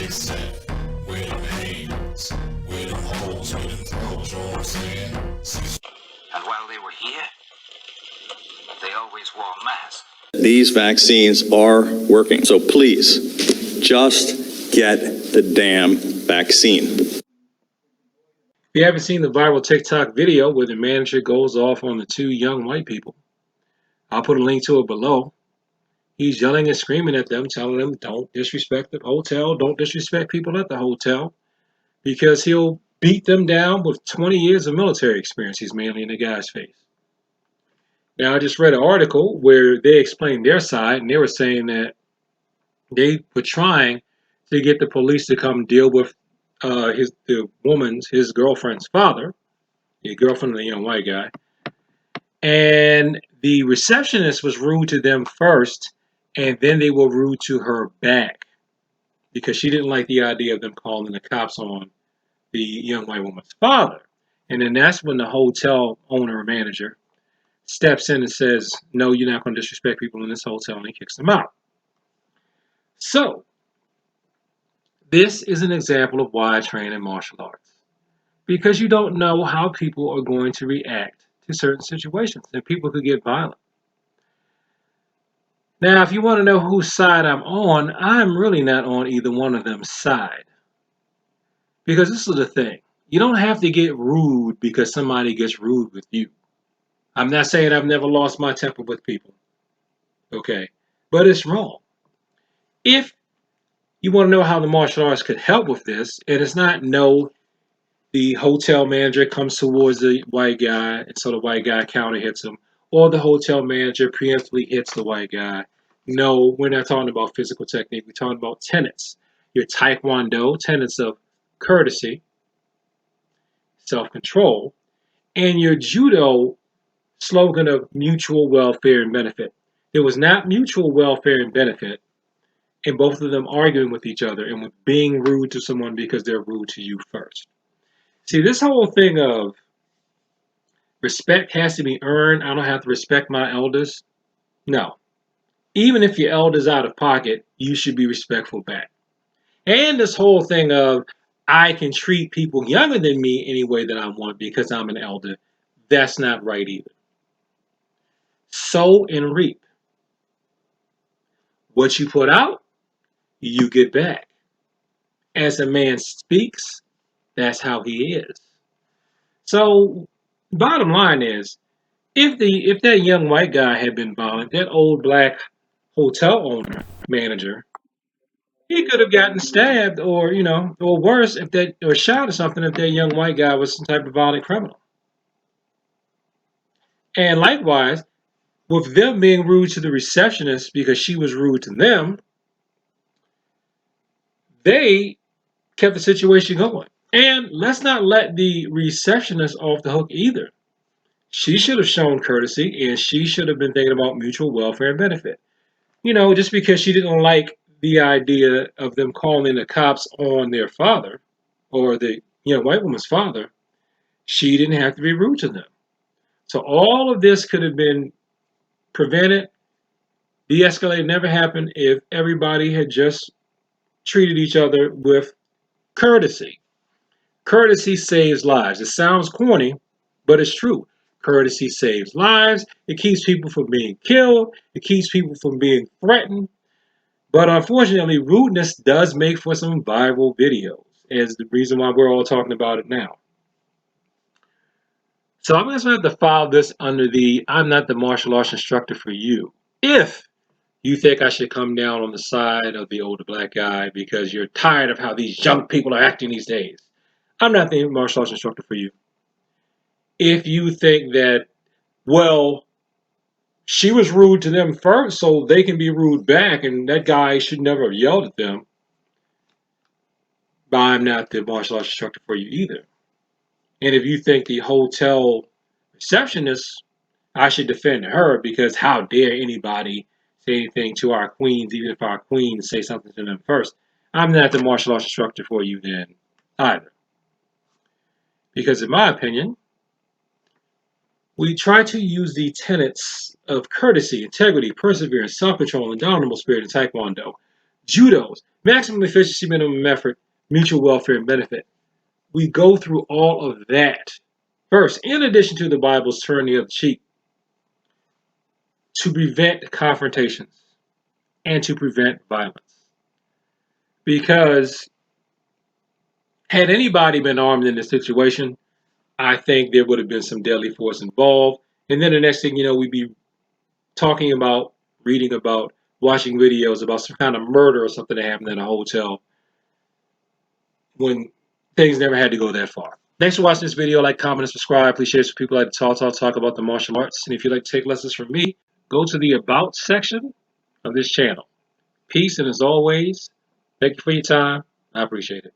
get set. Where them hands, where them holes, where them throws, you know what I'm saying? And while they were here, they always wore masks. These vaccines are working. So please, just get the damn vaccine. If you haven't seen the viral TikTok video where the manager goes off on the two young white people, I'll put a link to it below. He's yelling and screaming at them, telling them, don't disrespect the hotel, don't disrespect people at the hotel, because he'll beat them down with 20 years of military experience. He's mainly in the guy's face. Now, I just read an article where they explained their side, and they were saying that they were trying to get the police to come deal with his girlfriend's father, the girlfriend of the young white guy, and the receptionist was rude to them first, and then they were rude to her back because she didn't like the idea of them calling the cops on the young white woman's father. And then that's when the hotel owner or manager steps in and says, no, you're not going to disrespect people in this hotel, and he kicks them out. So, this is an example of why I train in martial arts. Because you don't know how people are going to react to certain situations, and people could get violent. Now, if you want to know whose side I'm really not on either one of them's side. Because this is the thing. You don't have to get rude because somebody gets rude with you. I'm not saying I've never lost my temper with people. Okay? But it's wrong. If you want to know how the martial arts could help with this, and it's not the hotel manager comes towards the white guy, and so the white guy counter hits him, or the hotel manager preemptively hits the white guy. No, we're not talking about physical technique. We're talking about tenets. Your taekwondo, tenets of courtesy, self-control, and your judo slogan of mutual welfare and benefit. There was not mutual welfare and benefit in both of them arguing with each other and with being rude to someone because they're rude to you first. See, this whole thing of respect has to be earned. I don't have to respect my elders. No. Even if your elder's out of pocket, you should be respectful back. And this whole thing of I can treat people younger than me any way that I want because I'm an elder, that's not right either. Sow and reap. What you put out, you get back. As a man speaks, that's how he is. So, bottom line is, if that young white guy had been violent, that old black hotel owner manager, he could have gotten stabbed or worse or shot or something if that young white guy was some type of violent criminal. And likewise, with them being rude to the receptionist because she was rude to them, they kept the situation going. And let's not let the receptionist off the hook either. She should have shown courtesy and she should have been thinking about mutual welfare and benefit. Just because she didn't like the idea of them calling the cops on their father or the white woman's father, she didn't have to be rude to them. So all of this could have been prevented, de-escalated, never happened if everybody had just treated each other with courtesy. Courtesy saves lives. It sounds corny, but it's true. Courtesy saves lives. It keeps people from being killed. It keeps people from being threatened. But unfortunately, rudeness does make for some viral videos, is the reason why we're all talking about it now. So I'm going to have to file this under the I'm not the martial arts instructor for you. If you think I should come down on the side of the older black guy because you're tired of how these young people are acting these days, I'm not the martial arts instructor for you. If you think that, well, she was rude to them first, so they can be rude back, and that guy should never have yelled at them, but I'm not the martial arts instructor for you either. And if you think the hotel receptionist, I should defend her because how dare anybody say anything to our queens, even if our queens say something to them first, I'm not the martial arts instructor for you then either. Because in my opinion, we try to use the tenets of courtesy, integrity, perseverance, self-control, and indomitable spirit in Taekwondo Judos, maximum efficiency, minimum effort, mutual welfare and benefit. We go through all of that first, in addition to the Bible's turn the other cheek, to prevent confrontations and to prevent violence. Because had anybody been armed in this situation, I think there would have been some deadly force involved. And then the next thing you know, we'd be talking about, reading about, watching videos about some kind of murder or something that happened in a hotel when things never had to go that far. Thanks for watching this video. Like, comment, and subscribe. Please share this with people like to talk about the martial arts. And if you'd like to take lessons from me, go to the About section of this channel. Peace, and as always, thank you for your time. I appreciate it.